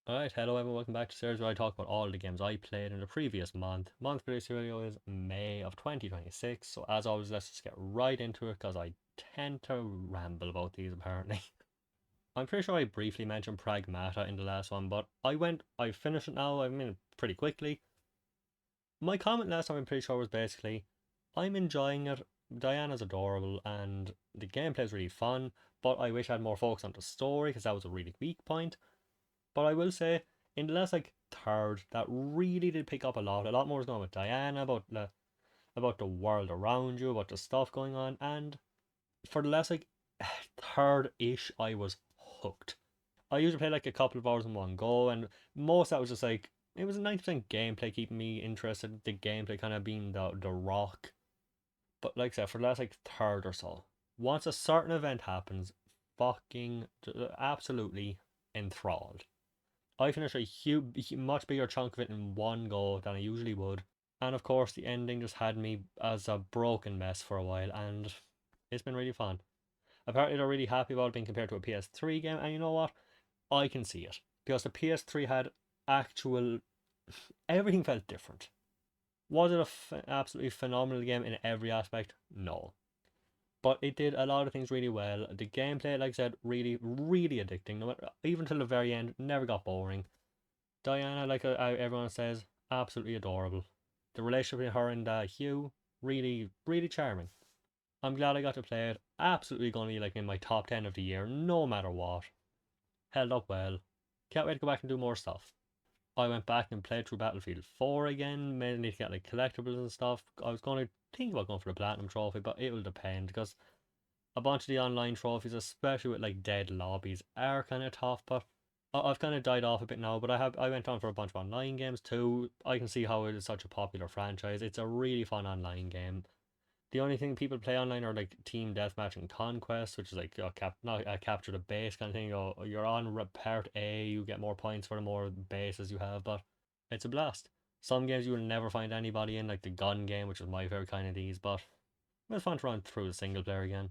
Alright, hello everyone, welcome back to series where I talk about all the games I played in the previous month. Month for this video is May of 2026, so as always, let's just get right into it because I tend to ramble about these apparently. I'm pretty sure I briefly mentioned Pragmata in the last one, but I finished it now, I mean, pretty quickly. My comment last time, I'm pretty sure, was basically, I'm enjoying it, Diana's adorable, and the gameplay is really fun, but I wish I had more focus on the story because that was a really weak point. But I will say, in the last third, that really did pick up a lot. A lot more was going with Diana about the world around you, about the stuff going on, and for the last third ish, I was hooked. I usually play like a couple of hours in one go, and most of that was just like it was 90% gameplay keeping me interested. The gameplay kind of being the rock, but like I said, for the last third or so, once a certain event happens, fucking absolutely enthralled. I finished a much bigger chunk of it in one go than I usually would. And of course, the ending just had me as a broken mess for a while, and it's been really fun. Apparently, they're really happy about it being compared to a PS3 game, and you know what? I can see it. Because the PS3 had actual. Everything felt different. Was it absolutely phenomenal game in every aspect? No. But it did a lot of things really well. The gameplay, like I said, really, really addicting. No matter, even till the very end, never got boring. Diana, like everyone says, absolutely adorable. The relationship between her and Hugh, really, really charming. I'm glad I got to play it. Absolutely going to be like in my top 10 of the year, no matter what. Held up well. Can't wait to go back and do more stuff. I went back and played through Battlefield 4 again, mainly to get like collectibles and stuff. I was going to think about going for the Platinum Trophy, but it will depend because a bunch of the online trophies, especially with like dead lobbies, are kind of tough, but I've kind of died off a bit now, but I went on for a bunch of online games too. I can see how it is such a popular franchise. It's a really fun online game. The only thing people play online are like team deathmatch and conquest, which is like not capture the base kind of thing. You're on part A, you get more points for the more bases you have, but it's a blast. Some games you will never find anybody in, like the gun game, which is my favorite kind of these, but it was fun to run through the single player again.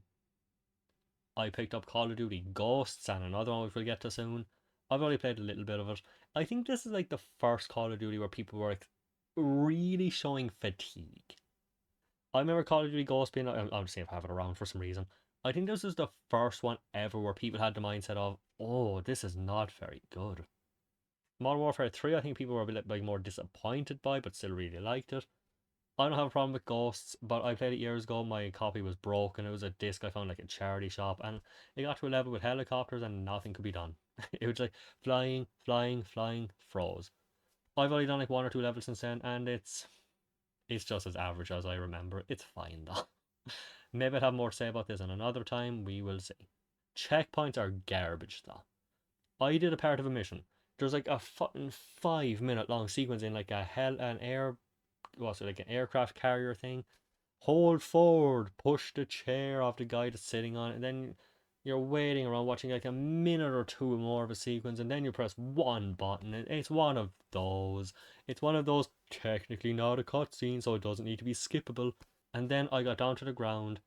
I picked up Call of Duty Ghosts and another one which we'll get to soon. I've only played a little bit of it. I think this is like the first Call of Duty where people were like really showing fatigue. I remember Call of Duty Ghosts being, I'm just saying I have it around for some reason. I think this is the first one ever where people had the mindset of, oh, this is not very good. Modern Warfare 3, I think people were a bit like more disappointed by, but still really liked it. I don't have a problem with Ghosts, but I played it years ago. My copy was broken. It was a disc I found like a charity shop, and it got to a level with helicopters and nothing could be done. It was like flying, flying, flying, froze. I've only done like one or two levels since then, and it's just as average as I remember. It's fine though. Maybe I'd have more to say about this in another time. We will see. Checkpoints are garbage though. I did a part of a mission. There's like a fucking 5 minute long sequence in like an air what's it like an aircraft carrier thing. Hold forward, push the chair off the guy that's sitting on it, and then you're waiting around watching like a minute or two more of a sequence, and then you press one button. And it's one of those. It's one of those technically not a cutscene, so it doesn't need to be skippable. And then I got down to the ground,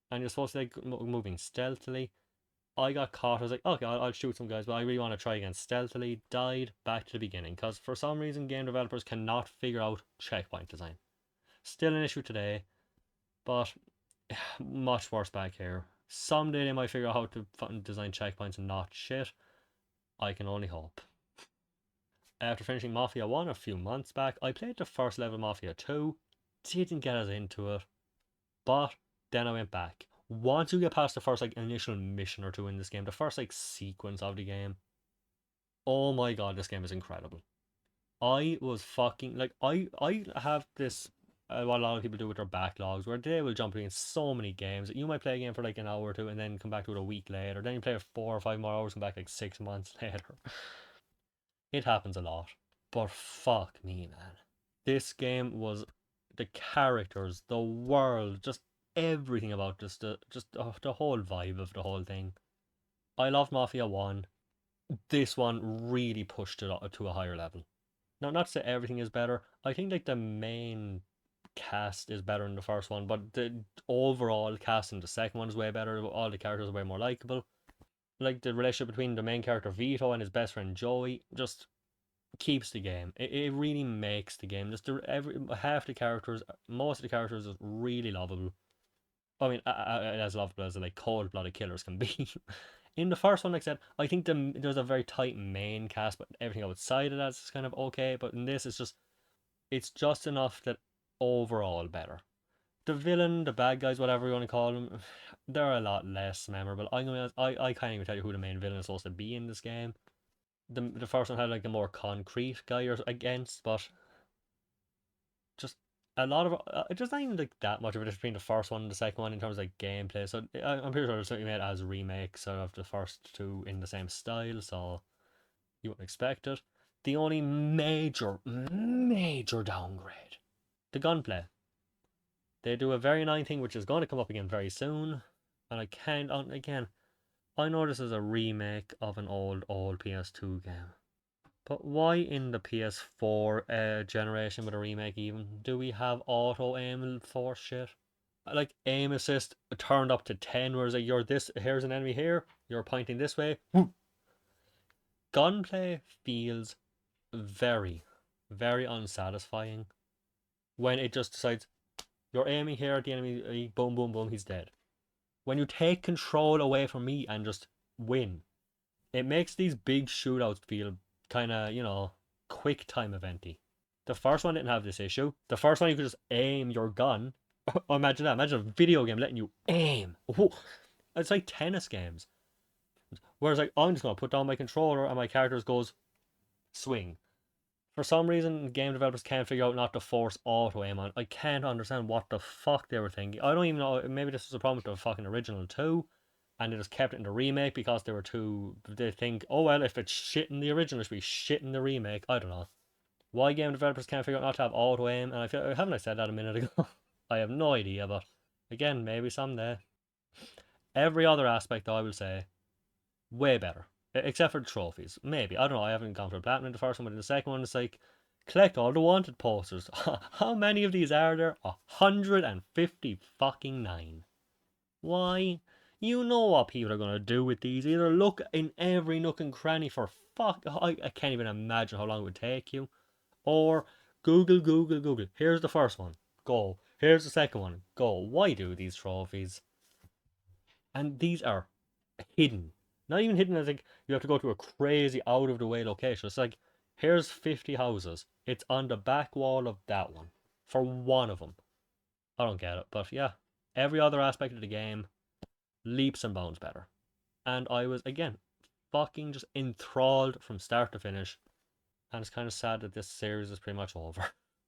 and you're supposed to like moving stealthily. I got caught. I was like, okay, I'll shoot some guys, but I really want to try again stealthily. Died back to the beginning because for some reason game developers cannot figure out checkpoint design. Still an issue today, but much worse back here. Someday they might figure out how to design checkpoints and not shit. I can only hope. After finishing Mafia 1 a few months back, I played the first level of Mafia 2. Didn't get as into it, but then I went back. Once you get past the first initial mission or two in this game, the first sequence of the game, oh my god, this game is incredible. I was fucking like I have this what a lot of people do with their backlogs where they will jump in so many games that you might play a game for like an hour or two and then come back to it a week later. Then you play it 4 or 5 more hours and back like 6 months later. It happens a lot. But fuck me, man. This game was the characters, the world, just everything about the whole vibe of the whole thing. I loved Mafia 1. This one really pushed it to a higher level. Now, not to say everything is better. I think like the main cast is better in the first one, but the overall cast in the second one is way better. All the characters are way more likable. like the relationship between the main character Vito and his best friend Joey just keeps the game. It really makes the game. Just every half the characters, most of the characters is really lovable. I mean, as lovable as like cold-blooded killers can be. In the first one, like I said, I think there's a very tight main cast, but everything outside of that is kind of okay. But in this, it's just enough that overall better. The villain, the bad guys, whatever you want to call them, they're a lot less memorable. I can't even tell you who the main villain is supposed to be in this game. The first one had like the more concrete guy you're against, but just a lot of just not even like that much of a difference between the first one and the second one in terms of like gameplay. So I'm pretty sure it's something made as remakes sort of the first two in the same style, so you wouldn't expect it. The only major downgrade, the gunplay. They do a very annoying thing which is going to come up again very soon, and I can't again. I know this is a remake of an old PS2 game. But why in the PS4 generation with a remake even do we have auto aim for shit? Like aim assist turned up to 10, whereas like you're this here's an enemy here, you're pointing this way. Woo. Gunplay feels very, very unsatisfying when it just decides you're aiming here at the enemy, boom, boom, boom, he's dead. When you take control away from me and just win, it makes these big shootouts feel kind of, quick time eventy. The first one didn't have this issue. The first one you could just aim your gun. Imagine that. Imagine a video game letting you aim. It's like tennis games. Whereas like I'm just gonna put down my controller and my character goes swing. For some reason, game developers can't figure out not to force auto aim on. I can't understand what the fuck they were thinking. I don't even know. Maybe this was a problem with the fucking original too, and they just kept it in the remake because they were too. They think, oh well, if it's shit in the original, it should be shit in the remake. I don't know why game developers can't figure out not to have auto aim. And I feel haven't I said that a minute ago? I have no idea, but again, maybe someday. Every other aspect, though, I will say, way better. Except for the trophies. Maybe. I don't know. I haven't gone for platinum in the first one, but in the second one, it's like, collect all the wanted posters. How many of these are there? 150 fucking 9. Why? You know what people are going to do with these. Either look in every nook and cranny for fuck. I can't even imagine how long it would take you. Or Google. Here's the first one. Go. Here's the second one. Go. Why do these trophies? And these are hidden. Not even hidden as like you have to go to a crazy out of the way location. It's like here's 50 houses. It's on the back wall of that one. For one of them. I don't get it. But yeah. Every other aspect of the game leaps and bounds better. And I was again fucking just enthralled from start to finish. And it's kind of sad that this series is pretty much over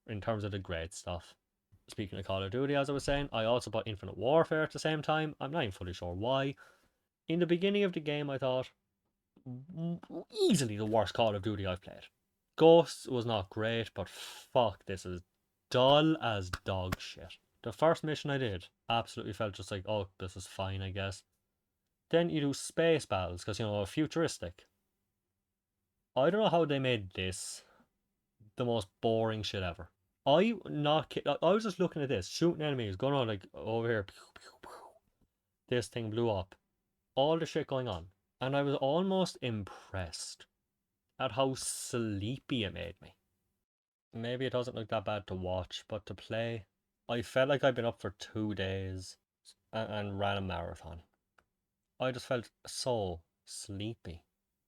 in terms of the great stuff. Speaking of Call of Duty, as I was saying, I also bought Infinite Warfare at the same time. I'm not even fully sure why. In the beginning of the game, I thought, easily the worst Call of Duty I've played. Ghosts was not great, but fuck, this is dull as dog shit. The first mission I did absolutely felt just like, oh, this is fine, I guess. Then you do space battles, because, futuristic. I don't know how they made this the most boring shit ever. I not kidding. I was just looking at this, shooting enemies, going on like over here. Pew, pew, pew. This thing blew up. All the shit going on. And I was almost impressed at how sleepy it made me. Maybe it doesn't look that bad to watch, but to play, I felt like I'd been up for 2 days and ran a marathon. I just felt so sleepy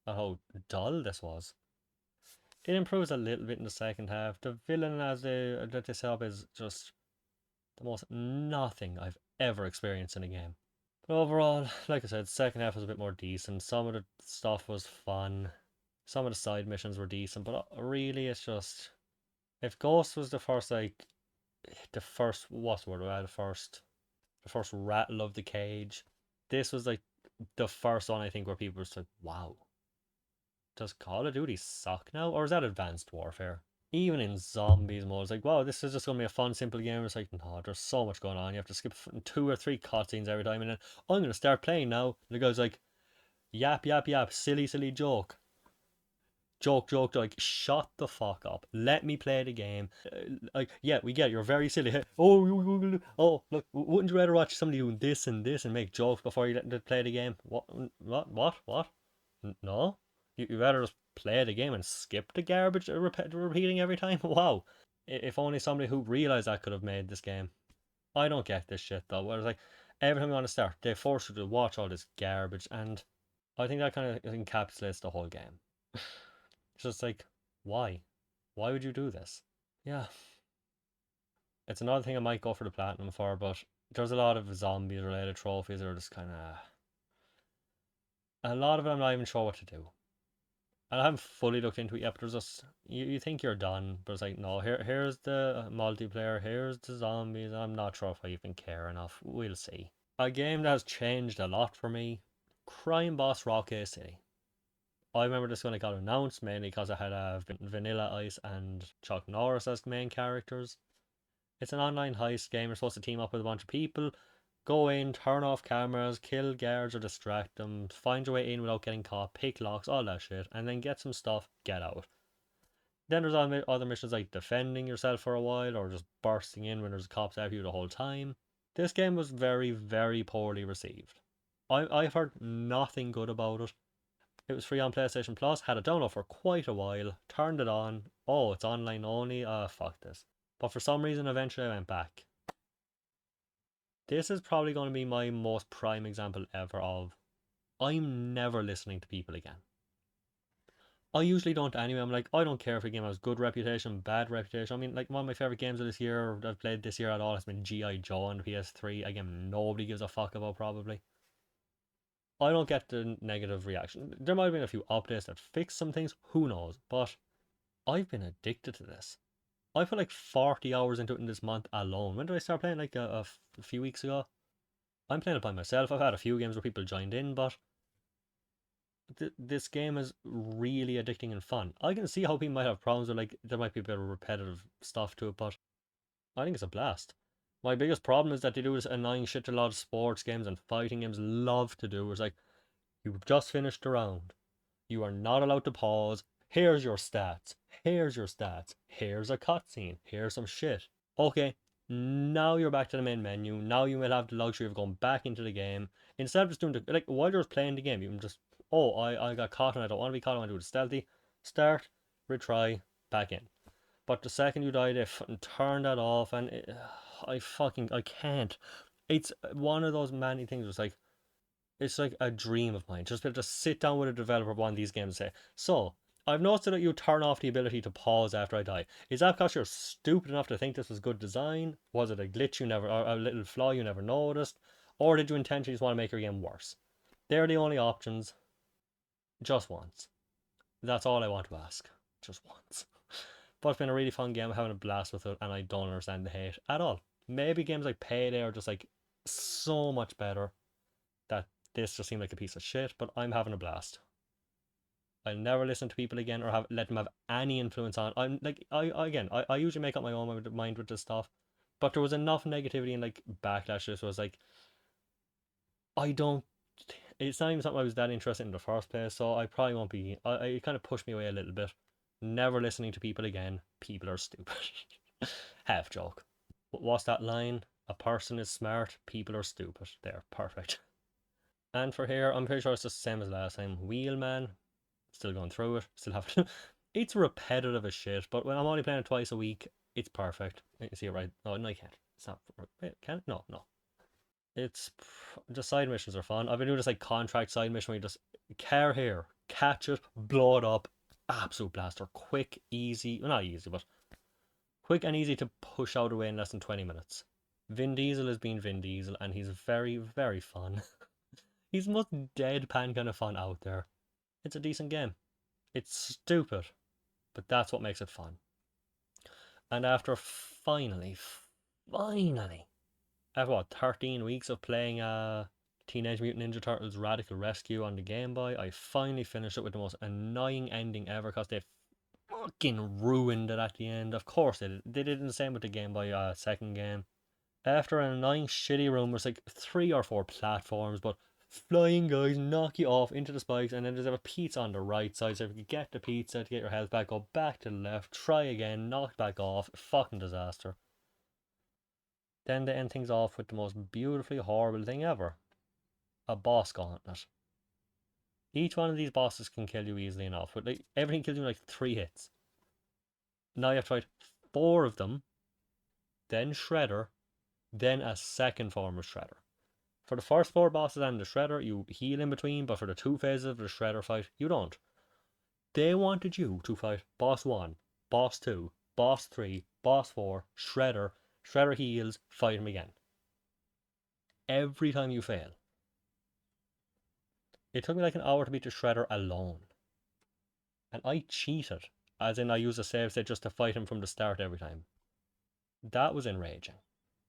at how dull this was. It improves a little bit in the second half. The villain that they set up is just the most nothing I've ever experienced in a game. But overall, like I said, second half was a bit more decent. Some of the stuff was fun. Some of the side missions were decent, but really it's just if Ghost was the first what's the word? The first rattle of the cage. This was like the first one I think where people were just like, wow. Does Call of Duty suck now? Or is that Advanced Warfare? Even in zombies mode, it's like, wow, this is just going to be a fun, simple game. It's like, no, there's so much going on. You have to skip 2 or 3 cutscenes every time. And then, I'm going to start playing now. And the guy's like, yap, silly joke. joke, like, shut the fuck up. Let me play the game. Like, yeah, we get it, you're very silly. Oh, oh, look, wouldn't you rather watch somebody doing this and make jokes before you let them play the game? What? No? You rather just play the game and skip the garbage repeating every time? Wow. If only somebody who realized that could have made this game. I don't get this shit though. Where it's like, every time you want to start, they force you to watch all this garbage, and I think that kind of encapsulates the whole game. It's just like, why? Why would you do this? Yeah, it's another thing I might go for the platinum for, but there's a lot of zombies related trophies that are just kind of. A lot of it I'm not even sure what to do. I haven't fully looked into it yet, but there's just. You think you're done, but it's like, no, here's the multiplayer, here's the zombies. I'm not sure if I even care enough. We'll see. A game that has changed a lot for me, Crime Boss Rocket City. I remember this when it got announced, mainly because it had Vanilla Ice and Chuck Norris as main characters. It's an online heist game. You're supposed to team up with a bunch of people, go in, turn off cameras, kill guards or distract them, find your way in without getting caught, pick locks, all that shit, and then get some stuff, get out. Then there's other missions like defending yourself for a while or just bursting in when there's cops after you the whole time. This game was very, very poorly received. I've heard nothing good about it. It was free on PlayStation Plus, had it download for quite a while, turned it on. Oh, it's online only. Fuck this. But for some reason, eventually I went back. This is probably going to be my most prime example ever of I'm never listening to people again. I usually don't anyway. I'm like, I don't care if a game has good reputation, bad reputation. I mean, like, one of my favorite games of this year, I've played this year at all, has been G.I. Joe on the PS3. A game nobody gives a fuck about, probably. I don't get the negative reaction. There might have been a few updates that fix some things, who knows? But I've been addicted to this. I put like 40 hours into it in this month alone. When did I start playing? Like a few weeks ago. I'm playing it by myself. I've had a few games where people joined in, but this game is really addicting and fun. I can see how people might have problems with, like, there might be a bit of repetitive stuff to it, but I think it's a blast. My biggest problem is that they do this annoying shit that a lot of sports games and fighting games love to do. It's like, you've just finished the round. You are not allowed to pause. Here's your stats. Here's your stats. Here's a cutscene. Here's some shit. Okay, now you're back to the main menu. Now you will have the luxury of going back into the game. Instead of just doing the, like, while you're playing the game, you can just, oh, I got caught and I don't want to be caught. I want to do it stealthy. Start, retry, back in. But the second you die, they turn that off, and I can't. It's one of those many things. It's like a dream of mine. Just be able to sit down with a developer of one of these games and say, so, I've noticed that you turn off the ability to pause after I die. Is that because you're stupid enough to think this was good design? Was it a glitch you never, or a little flaw you never noticed? Or did you intentionally just want to make your game worse? They're the only options. Just once. That's all I want to ask. Just once. But it's been a really fun game. I'm having a blast with it, and I don't understand the hate at all. Maybe games like Payday are just like so much better that this just seemed like a piece of shit, but I'm having a blast. I'll never listen to people again or let them have any influence on. I'm like, I usually make up my own mind with this stuff, but there was enough negativity and like backlash. This was like, I don't. It's not even something I was that interested in the first place, so I probably won't be. It kind of pushed me away a little bit. Never listening to people again. People are stupid. Half joke. What's that line? A person is smart. People are stupid. They're perfect. And for here, I'm pretty sure it's just the same as last time. Wheelman, still going through it, still have to. It's repetitive as shit, but when I'm only playing it twice a week, it's perfect. You see it right? No, you can't. It's not. Wait, can it? No. It's the side missions are fun. I've been doing this like contract side mission where you just car here, catch it, blow it up, absolute blaster, quick, easy. Well, not easy, but quick and easy to push out away in less than 20 minutes. Vin Diesel has been Vin Diesel, and he's very, very fun. He's the most deadpan kind of fun out there. It's a decent game. It's stupid, but that's what makes it fun. And after finally, after what, 13 weeks of playing Teenage Mutant Ninja Turtles Radical Rescue on the Game Boy, I finally finished it with the most annoying ending ever because they fucking ruined it at the end. Of course they did. They did the same with the Game Boy second game. After an annoying shitty room, there's like 3 or 4 platforms, but flying guys knock you off into the spikes, and then there's a pizza on the right side. So if you get the pizza to get your health back, go back to the left, try again, knocked back off. Fucking disaster. Then they end things off with the most beautifully horrible thing ever, a boss gauntlet. Each one of these bosses can kill you easily enough, but like everything kills you in like 3 hits. Now you have to fight 4 of them, then Shredder, then a second form of Shredder. For the first 4 bosses and the Shredder, you heal in between, but for the 2 phases of the Shredder fight, you don't. They wanted you to fight Boss 1, Boss 2, Boss 3, Boss 4, Shredder, Shredder heals, fight him again. Every time you fail. It took me like an hour to beat the Shredder alone. And I cheated, as in I used a save state just to fight him from the start every time. That was enraging.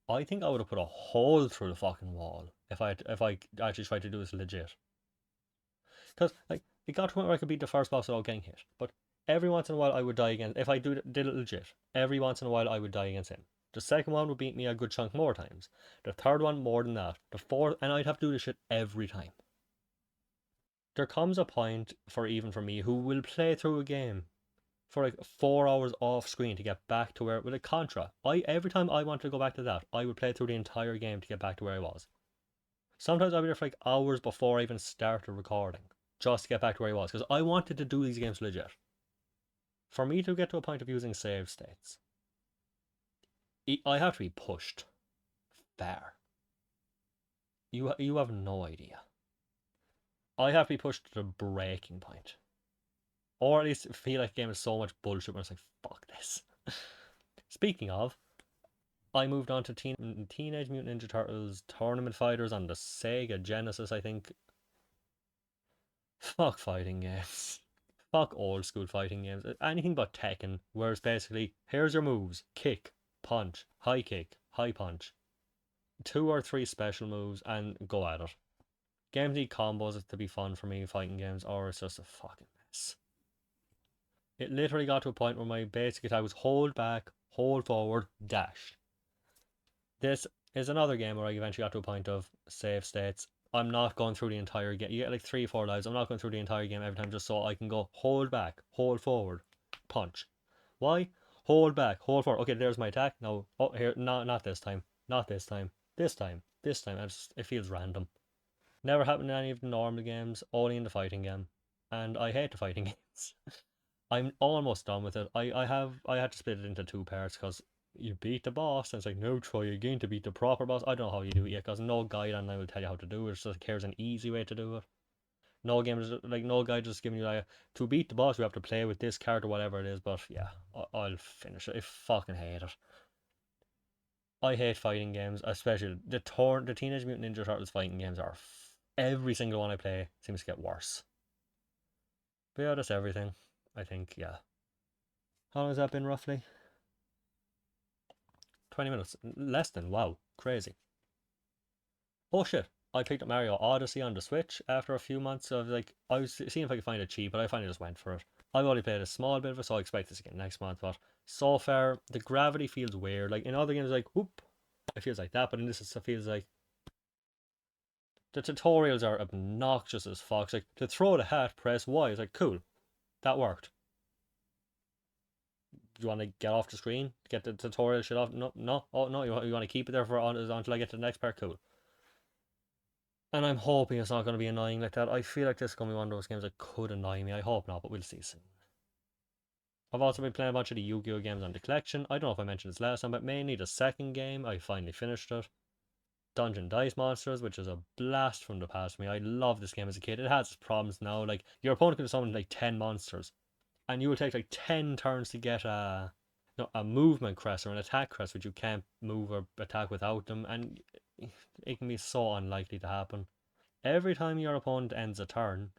I think I would have put a hole through the fucking wall if I actually tried to do this legit. Because like it got to a point where I could beat the first boss without getting hit, but every once in a while I would die again. If I did it legit, every once in a while I would die against him. The second one would beat me a good chunk more times. The third one more than that. The fourth, and I'd have to do this shit every time. There comes a point for even for me who will play through a game for like 4 hours off screen to get back to where with a Contra. Every time I want to go back to that, I would play through the entire game to get back to where I was. Sometimes I'd be there for like hours before I even started recording, just to get back to where I was, because I wanted to do these games legit. For me to get to a point of using save states, I have to be pushed far. You have no idea. I have to be pushed to the breaking point. Or at least feel like the game is so much bullshit when it's like, fuck this. Speaking of, I moved on to Teenage Mutant Ninja Turtles Tournament Fighters on the Sega Genesis, I think. Fuck fighting games. Fuck old school fighting games. Anything but Tekken, where it's basically, here's your moves: kick, punch, high punch. 2 or 3 special moves, and go at it. Games need combos to be fun for me, fighting games, or it's just a fucking mess. It literally got to a point where my basic attack was hold back, hold forward, dash. This is another game where I eventually got to a point of save states. I'm not going through the entire game. You get like 3 or 4 lives. I'm not going through the entire game every time just so I can go hold back, hold forward, punch. Why? Hold back, hold forward. Okay, there's my attack. No, oh here, not this time, not this time, this time, this time. It feels random. Never happened in any of the normal games. Only in the fighting game, and I hate the fighting games. I'm almost done with it. I had to split it into 2 parts because you beat the boss and it's like no, try again to beat the proper boss. I don't know how you do it yet because no guide online will tell you how to do it. It's just here's an easy way to do it. No game is like no guide just giving you like to beat the boss you have to play with this card or whatever it is. But yeah, I'll finish it. I fucking hate it. I hate fighting games, especially the Teenage Mutant Ninja Turtles fighting games are every single one I play seems to get worse. But yeah, that's everything. I think yeah. How long has that been roughly? 20 minutes. Less than. Wow. Crazy. Oh shit. I picked up Mario Odyssey on the Switch after a few months of like, I was seeing if I could find it cheap, but I finally just went for it. I've only played a small bit of it, so I expect this again next month, but so far, the gravity feels weird. Like in other games, like, whoop, it feels like that, but in this, it feels like the tutorials are obnoxious as fuck. It's like, to throw the hat, press Y. It's like, cool. That worked. You want to get off the screen? Get the tutorial shit off? No, no. Oh, no, you want to keep it there for until I get to the next part? Cool. And I'm hoping it's not going to be annoying like that. I feel like this is going to be one of those games that could annoy me. I hope not, but we'll see soon. I've also been playing a bunch of the Yu-Gi-Oh games on the collection. I don't know if I mentioned this last time, but mainly the second game. I finally finished it. Dungeon Dice Monsters, which is a blast from the past for me. I love this game as a kid. It has its problems now. Like, your opponent can summon like 10 monsters, and you will take like 10 turns to get a movement crest or an attack crest, which you can't move or attack without them, and it can be so unlikely to happen. Every time your opponent ends a turn,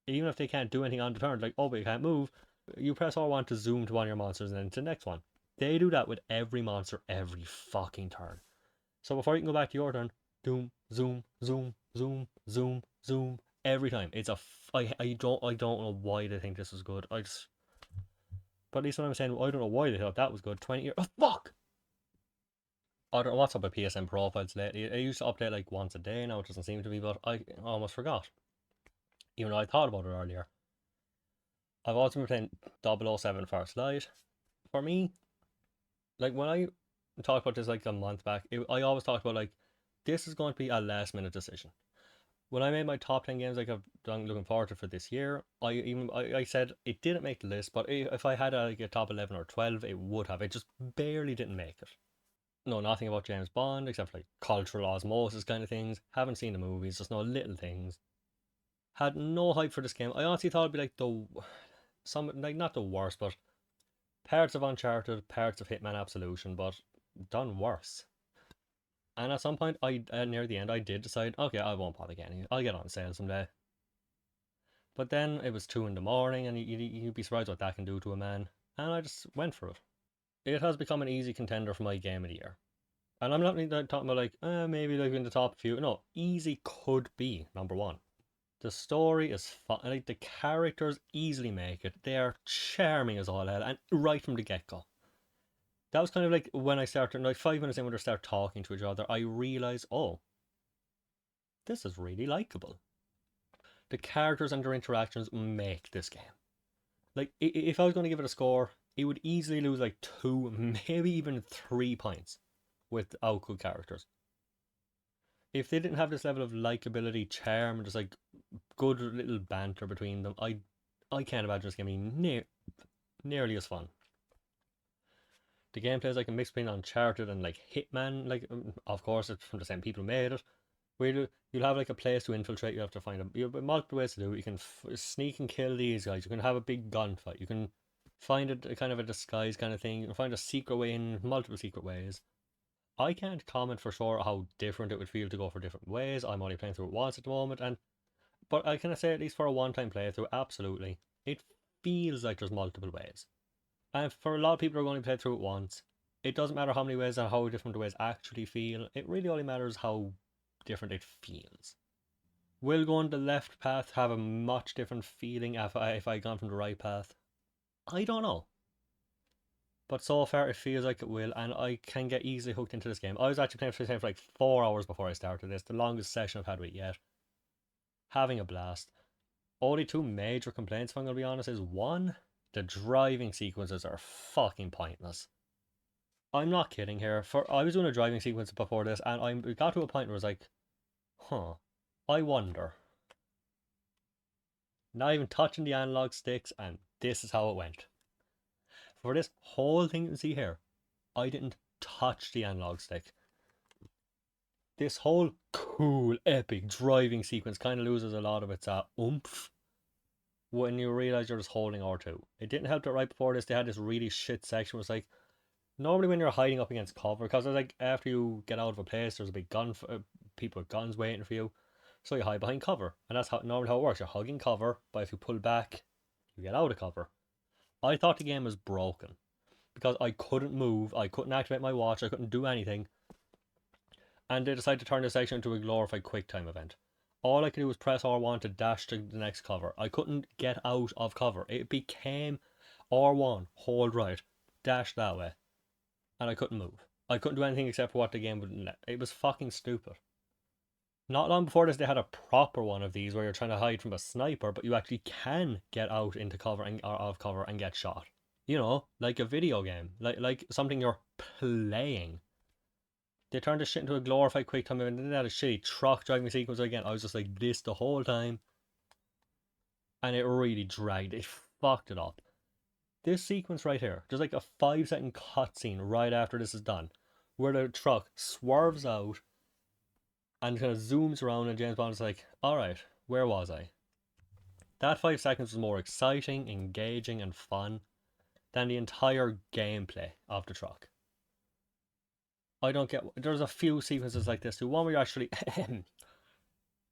even if they can't do anything on the turn, like, oh, but you can't move, you press R1 to zoom to one of your monsters and then to the next one. They do that with every monster every fucking turn. So before you can go back to your turn, zoom, zoom, zoom, zoom, zoom, zoom, every time. It's I don't know why they think this is good. But at least when I'm saying I don't know why they thought that was good. 20 years. Oh fuck! I don't know what's up with PSN profiles lately. It used to update like once a day, now it doesn't seem to be, but I almost forgot. Even though I thought about it earlier. I've also been playing 007 First Light. For me, like when I talked about this like a month back, I always talked about like this is going to be a last minute decision. When I made my top 10 games like I'm looking forward to for this year, I said it didn't make the list, but if I had like a top 11 or 12, it would have. It just barely didn't make it. Know nothing about James Bond except for like cultural osmosis kind of things. Haven't seen the movies, just know little things. Had no hype for this game. I honestly thought it'd be like the some like not the worst, but parts of Uncharted, parts of Hitman Absolution, but done worse. And at some point, near the end, I did decide, okay, I won't bother getting it. I'll get on sale someday. But then it was 2 in the morning, and you'd be surprised what that can do to a man. And I just went for it. It has become an easy contender for my game of the year. And I'm not really talking about like, maybe like in the top few. No, easy could be number one. The story is fun. Like the characters easily make it. They are charming as all hell, and right from the get go. That was kind of like when I started, like 5 minutes in when they start talking to each other, I realised, oh, this is really likable. The characters and their interactions make this game. Like, if I was going to give it a score, it would easily lose like 2, maybe even 3 points without good characters. If they didn't have this level of likability, charm, and just like good little banter between them, I can't imagine this game being nearly as fun. The gameplay is like a mix between Uncharted and like Hitman. Like, of course, it's from the same people who made it. Where you'll have like a place to infiltrate. You have to find them. You have multiple ways to do it. You can sneak and kill these guys. You can have a big gunfight. You can find a kind of a disguise kind of thing. You can find a secret way in multiple secret ways. I can't comment for sure how different it would feel to go for different ways. I'm only playing through it once at the moment, and but I can say at least for a one-time playthrough, absolutely, it feels like there's multiple ways. And for a lot of people who are going to play through it once, it doesn't matter how many ways and how different the ways actually feel. It really only matters how different it feels. Will going the left path have a much different feeling if I gone from the right path? I don't know. But so far it feels like it will, and I can get easily hooked into this game. I was actually playing for like 4 hours before I started this, the longest session I've had with it yet. Having a blast. Only two major complaints, if I'm going to be honest, is one, the driving sequences are fucking pointless. I'm not kidding here. I was doing a driving sequence before this, and I got to a point where I was like, huh, I wonder. Not even touching the analog sticks, and this is how it went. For this whole thing you can see here, I didn't touch the analog stick. This whole cool, epic driving sequence kind of loses a lot of its oomph when you realise you're just holding R2. It didn't help that right before this they had this really shit section. It was like, normally when you're hiding up against cover, because like after you get out of a place, there's a big people with guns waiting for you, so you hide behind cover, and that's normally how it works. You're hugging cover, but if you pull back, you get out of cover. I thought the game was broken because I couldn't move, I couldn't activate my watch, I couldn't do anything, and they decided to turn this section into a glorified QuickTime event. All I could do was press R1 to dash to the next cover. I couldn't get out of cover. It became R1, hold right, dash that way, and I couldn't move. I couldn't do anything except for what the game wouldn't let. It was fucking stupid. Not long before this, they had a proper one of these where you're trying to hide from a sniper, but you actually can get out into cover and or out of cover and get shot. You know, like a video game, like something you're playing. They turned this shit into a glorified quick time event, and then they had a shitty truck driving sequence again. I was just like this the whole time, and it really dragged. It fucked it up. This sequence right here, there's like a 5 second cutscene right after this is done, where the truck swerves out and kind of zooms around, and James Bond is like, "All right, where was I?" That 5 seconds was more exciting, engaging, and fun than the entire gameplay of the truck. I don't get. There's a few sequences like this too. One where you're actually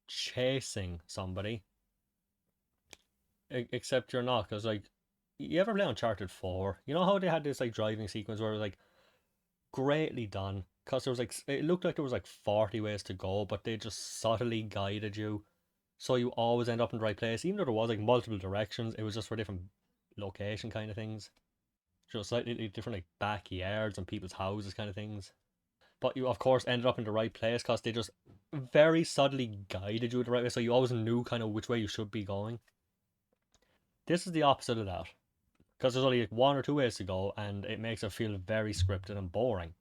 chasing somebody, except you're not, because like, you ever play Uncharted 4? You know how they had this like driving sequence where it was like greatly done, because there was like it looked like there was like 40 ways to go, but they just subtly guided you, so you always end up in the right place, even though there was like multiple directions. It was just for different location kind of things, just slightly different like backyards and people's houses kind of things. but you of course ended up in the right place because they just very subtly guided you the right way, so you always knew kind of which way you should be going. This is the opposite of that because there's only like one or two ways to go, and it makes it feel very scripted and boring.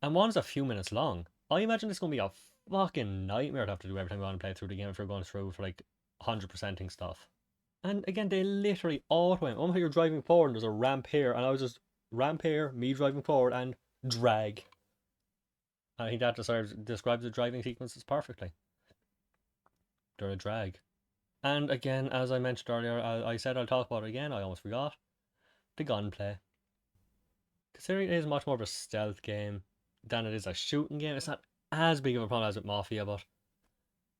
And one's a few minutes long. I imagine it's gonna be a fucking nightmare to have to do every time you want to play through the game if you're going through for like 100%ing stuff. And again, they literally auto aim. Oh, you're driving forward and there's a ramp here, and I was just ramp here, me driving forward, and drag. I think that describes the driving sequences perfectly. They're a drag. And again, as I mentioned earlier, I said I'll talk about it again, I almost forgot. The gunplay. Considering it is much more of a stealth game than it is a shooting game, it's not as big of a problem as with Mafia, but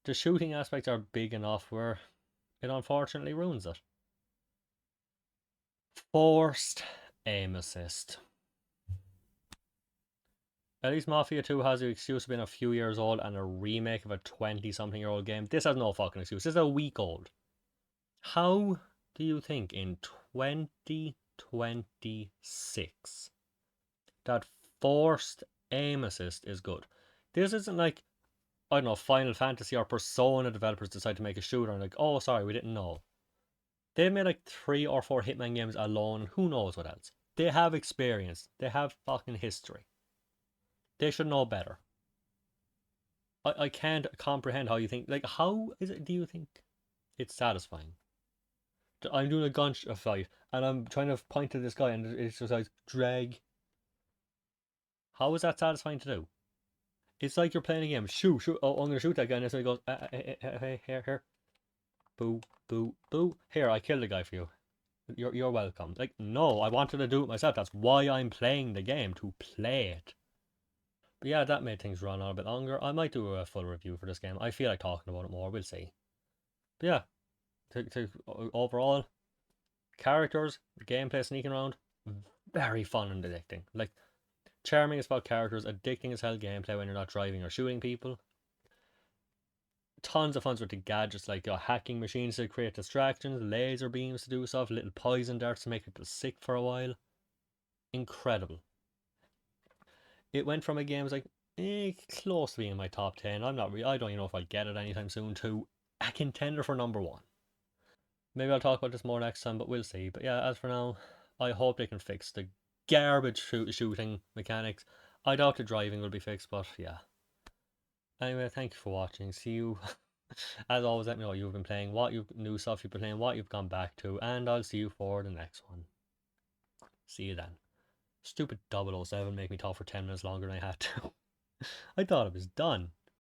the shooting aspects are big enough where it unfortunately ruins it. Forced aim assist. At least Mafia 2 has the excuse of being a few years old and a remake of a 20-something-year-old game. This has no fucking excuse. This is a week old. How do you think in 2026 that forced aim assist is good? This isn't like, I don't know, Final Fantasy or Persona developers decide to make a shooter and like, oh, sorry, we didn't know. They've made like 3 or 4 Hitman games alone, and who knows what else. They have experience. They have fucking history. They should know better. I can't comprehend how you think. Like, how is it? Do you think it's satisfying? I'm doing a gunshot fight, and I'm trying to point to this guy, and it's just like drag. How is that satisfying to do? It's like you're playing a game. Shoot, shoot. Oh, I'm gonna shoot that guy, and then he goes, hey, here. Boo, boo, boo. Here, I killed the guy for you. You're welcome. Like, no, I wanted to do it myself. That's why I'm playing the game, to play it. But yeah, that made things run on a bit longer. I might do a full review for this game. I feel like talking about it more. We'll see. But yeah, overall, characters, gameplay, sneaking around, very fun and addicting. Like, charming as fuck characters, addicting as hell gameplay when you're not driving or shooting people. Tons of fun with the gadgets, like hacking machines to create distractions, laser beams to do stuff, little poison darts to make people sick for a while. Incredible. It went from a game was like close to being in my top 10. I don't even know if I'll get it anytime soon, to a contender for number 1. Maybe I'll talk about this more next time, but we'll see. But yeah, as for now, I hope they can fix the garbage shooting mechanics. I doubt the driving will be fixed, but yeah. Anyway, thank you for watching. See you. As always, let me know what you've been playing, what new stuff you've been playing, what you've gone back to, and I'll see you for the next one. See you then. Stupid 007 make me talk for 10 minutes longer than I had to. I thought it was done.